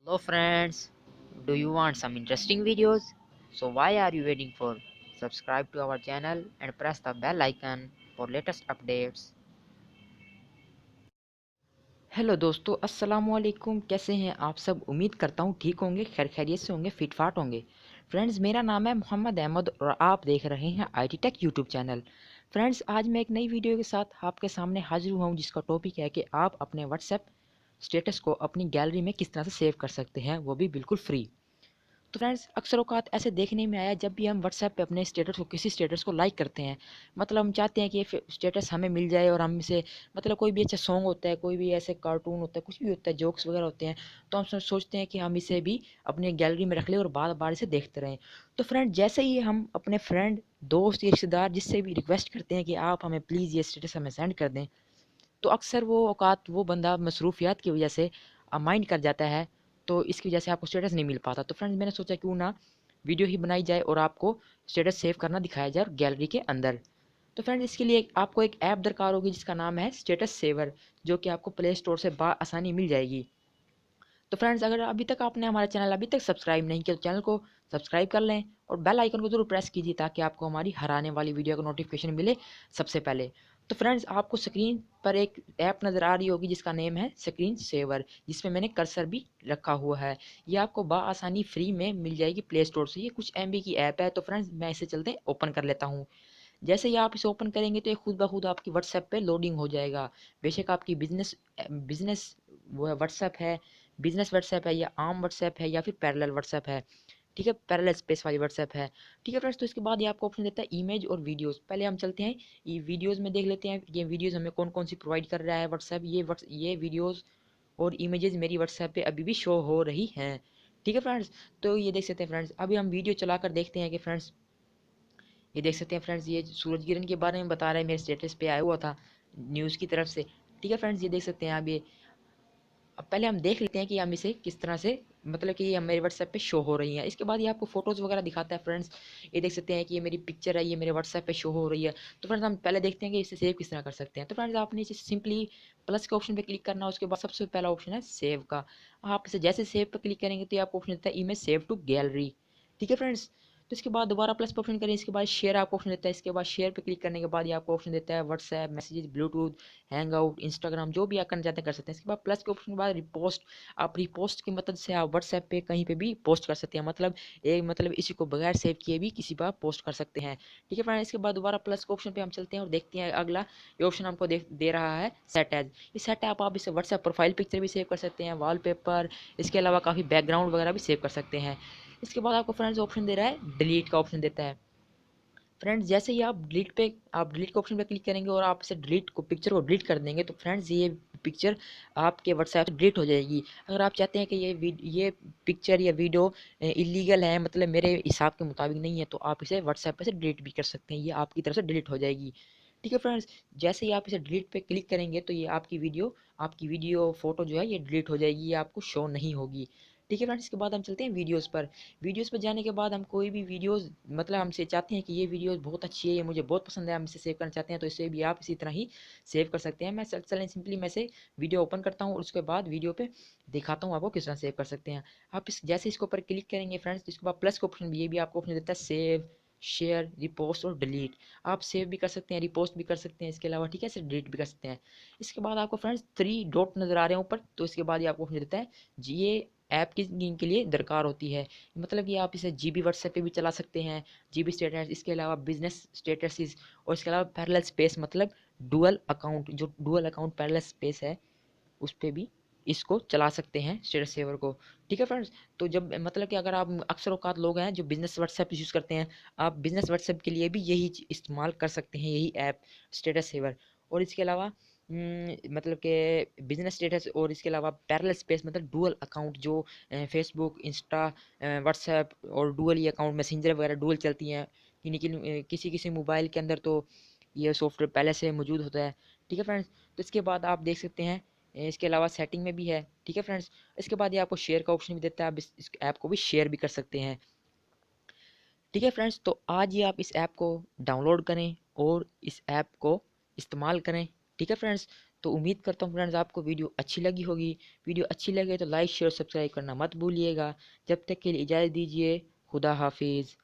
Hello friends, do you want some interesting videos? So why are you waiting for? Subscribe to our channel and press the bell icon for latest updates. Hello दोस्तों, अस्सलाम वालेकुम। कैसे हैं आप सब? उम्मीद करता हूँ ठीक होंगे, खैर खैरियत से होंगे, फिट फाट होंगे। फ्रेंड्स, मेरा नाम है मोहम्मद अहमद और आप देख रहे हैं IT take YouTube channel. Friends, आज मैं एक नई वीडियो के साथ आपके सामने हाजिर हुआ हूँ, जिसका टॉपिक है कि आप अपने व्हाट्सएप स्टेटस को अपनी गैलरी में किस तरह से सेव कर सकते हैं, वो भी बिल्कुल फ्री। तो फ्रेंड्स, अक्सर औक़ात ऐसे देखने में आया, जब भी हम व्हाट्सएप पे अपने स्टेटस को, किसी स्टेटस को लाइक करते हैं, मतलब हम चाहते हैं कि ये स्टेटस हमें मिल जाए और हम इसे, मतलब कोई भी अच्छा सॉन्ग होता है, कोई भी ऐसे कार्टून होता है, कुछ भी होता है, जोक्स वगैरह होते हैं, तो हम सोचते हैं कि हम इसे भी अपनी गैलरी में रख लें और बार बार इसे देखते रहें। तो फ्रेंड, जैसे ही हम अपने फ्रेंड, दोस्त या रिश्तेदार जिससे भी रिक्वेस्ट करते हैं कि आप हमें प्लीज़ ये स्टेटस हमें सेंड कर दें, तो अक्सर वो बंदा मसरूफियात की वजह से माइंड कर जाता है, तो इसकी वजह से आपको स्टेटस नहीं मिल पाता। तो फ्रेंड्स, मैंने सोचा क्यों ना वीडियो ही बनाई जाए और आपको स्टेटस सेव करना दिखाया जाए गैलरी के अंदर। तो फ्रेंड्स, इसके लिए आपको एक ऐप दरकार होगी, जिसका नाम है स्टेटस सेवर, जो कि आपको प्ले स्टोर से आसानी मिल जाएगी। तो फ्रेंड्स, अगर अभी तक आपने हमारा चैनल अभी तक सब्सक्राइब नहीं किया, तो चैनल को सब्सक्राइब कर लें और बेल आइकन को ज़रूर प्रेस कीजिए, ताकि आपको हमारी हर आने वाली वीडियो का नोटिफिकेशन मिले सबसे पहले। तो फ्रेंड्स, आपको स्क्रीन पर एक ऐप नज़र आ रही होगी, जिसका नेम है स्क्रीन सेवर, जिसमें मैंने कर्सर भी रखा हुआ है। ये आपको आसानी फ्री में मिल जाएगी प्ले स्टोर से। ये कुछ MB की ऐप है। तो फ्रेंड्स, मैं इसे चलते ओपन कर लेता हूँ। जैसे ही आप इसे ओपन करेंगे, तो ये खुद ब खुद आपकी व्हाट्सएप पे लोडिंग हो जाएगा। बेशक आपकी बिजनेस बिजनेस वो व्हाट्सएप है, बिजनेस व्हाट्सएप है, या आम व्हाट्सएप है, या फिर पैरेलल व्हाट्सएप है। ठीक है, पैरेलल स्पेस वाली व्हाट्सएप है। ठीक है फ्रेंड्स, तो इसके बाद ये आपको ऑप्शन देता है इमेज और वीडियोस। पहले हम चलते हैं ये वीडियोस में, देख लेते हैं ये वीडियोस हमें कौन कौन सी प्रोवाइड कर रहा है व्हाट्सएप। ये वीडियोस और इमेजेस मेरी व्हाट्सएप पे अभी भी शो हो रही हैं। ठीक है फ्रेंड्स, तो ये देख सकते हैं फ्रेंड्स। अभी हम वीडियो चलाकर देखते हैं कि फ्रेंड्स, ये देख सकते हैं फ्रेंड्स, ये सूरज गिरहन के बारे में बता रहा है, मेरे स्टेटस पे आया हुआ था न्यूज़ की तरफ से। ठीक है फ्रेंड्स, ये देख सकते हैं आप ये। अब पहले हम देख लेते हैं कि हम इसे किस तरह से, मतलब कि ये मेरे व्हाट्सएप पे शो हो रही है। इसके बाद ये आपको फोटोज़ वगैरह दिखाता है फ्रेंड्स। ये देख सकते हैं कि ये मेरी पिक्चर है, ये मेरे व्हाट्सएप पे शो हो रही है। तो फ्रेंड्स, हम पहले देखते हैं कि इसे सेव किस तरह कर सकते हैं। तो फ्रेंड्स, आपने इसे सिंपली प्लस के ऑप्शन पे क्लिक करना है। उसके बाद सबसे पहला ऑप्शन है सेव का। आप इसे जैसे सेव पर क्लिक करेंगे, तो ये आपको ऑप्शन देता है इमेज सेव टू गैलरी। ठीक है फ्रेंड्स, तो इसके बाद दोबारा प्लस पर ऑप्शन करें। इसके बाद शेयर आपको ऑप्शन देता है। इसके बाद शेयर पे क्लिक करने के बाद ये आपको ऑप्शन देता है WhatsApp messages, Bluetooth, hang out, Instagram, जो भी आप करना चाहते हैं कर सकते हैं। इसके बाद प्लस के ऑप्शन के बाद रिपोस्ट। आप रिपोस्ट की मदद से आप व्हाट्सएप पे कहीं पे भी पोस्ट कर सकते हैं, मतलब इसी को बगैर सेव किए भी किसी पर पोस्ट कर सकते हैं। ठीक है फ्रेंड, इसके बाद दोबारा प्लस के ऑप्शन पे हम चलते हैं और देखते हैं अगला। ये ऑप्शन हमको दे रहा है सेट एज। ये सेट ऐप आप इसे व्हाट्सएप प्रोफाइल पिक्चर भी सेव कर सकते हैं, वॉलपेपर, इसके अलावा काफ़ी बैकग्राउंड वगैरह भी सेव कर सकते हैं। इसके बाद आपको फ्रेंड्स ऑप्शन दे रहा है डिलीट का ऑप्शन देता है। फ्रेंड्स, जैसे ही आप डिलीट के ऑप्शन पे क्लिक करेंगे और आप इसे डिलीट को पिक्चर को डिलीट कर देंगे, तो फ्रेंड्स ये पिक्चर आपके व्हाट्सएप से डिलीट हो जाएगी। अगर आप चाहते हैं कि ये पिक्चर या वीडियो इलीगल है, मतलब मेरे हिसाब के मुताबिक नहीं है, तो आप इसे व्हाट्सएप पे से डिलीट भी कर सकते हैं। ये आपकी तरफ से डिलीट हो जाएगी। ठीक है फ्रेंड्स, जैसे ही आप इसे डिलीट पे क्लिक करेंगे, तो ये आपकी वीडियो फोटो जो है ये डिलीट हो जाएगी, ये आपको शो नहीं होगी। ठीक है फ्रेंड्स, इसके बाद हम चलते हैं वीडियोस पर। वीडियोस पर जाने के बाद हम कोई भी वीडियोस, मतलब हमसे चाहते हैं कि ये वीडियो बहुत अच्छी है, ये मुझे बहुत पसंद है, हम इसे सेव करना चाहते हैं, तो इसे भी आप इसी तरह ही सेव कर सकते हैं। चलें सिंपली मैं से वीडियो ओपन करता हूँ और उसके बाद वीडियो पे दिखाता हूँ आपको किस तरह सेव कर सकते हैं। आप जैसे इसके ऊपर क्लिक करेंगे फ्रेंड्स, तो इसके बाद प्लस का ऑप्शन, ये भी आपको ऑप्शन देता है सेव, शेयर, रिपोस्ट और डिलीट। आप सेव भी कर सकते हैं, रिपोस्ट भी कर सकते हैं, इसके अलावा ठीक है इसे डिलीट भी कर सकते हैं। इसके बाद आपको फ्रेंड्स 3 डॉट नज़र आ रहे हैं ऊपर, तो इसके बाद ये आपको ऑप्शन देता है जी, ये ऐप किस गेम के लिए दरकार होती है, मतलब कि आप इसे जीबी व्हाट्सएप पे भी चला सकते हैं, जीबी स्टेटस, इसके अलावा बिजनेस स्टेटस, और इसके अलावा पैरेलल स्पेस, मतलब डुअल अकाउंट पैरेलल स्पेस है, उस पे भी इसको चला सकते हैं स्टेटस सेवर को। ठीक है फ्रेंड्स, तो जब, मतलब कि अगर आप, अक्सर औकात लोग हैं जो बिजनेस व्हाट्सएप यूज़ करते हैं, आप बिजनेस व्हाट्सएप के लिए भी यही इस्तेमाल कर सकते हैं, यही ऐप स्टेटस सेवर। और इसके अलावा मतलब कि बिजनेस स्टेटस और इसके अलावा पैरेलल स्पेस, मतलब डुअल अकाउंट, जो फेसबुक, इंस्टा, व्हाट्सएप और डुअल ही अकाउंट, मैसेंजर वगैरह डुअल चलती हैं किसी किसी मोबाइल के अंदर, तो ये सॉफ्टवेयर पहले से मौजूद होता है। ठीक है फ्रेंड्स, तो इसके बाद आप देख सकते हैं इसके अलावा सेटिंग में भी है। ठीक है फ्रेंड्स, इसके बाद ये आपको शेयर का ऑप्शन भी देता है, आप इस ऐप को भी शेयर भी कर सकते हैं। ठीक है फ्रेंड्स, तो आज ही आप इस ऐप को डाउनलोड करें और इस ऐप को इस्तेमाल करें। ठीक है फ्रेंड्स, तो उम्मीद करता हूँ फ्रेंड्स आपको वीडियो अच्छी लगी होगी। वीडियो अच्छी लगे तो लाइक शेयर सब्सक्राइब करना मत भूलिएगा। जब तक के लिए इजाज़त दीजिए। खुदा हाफिज़।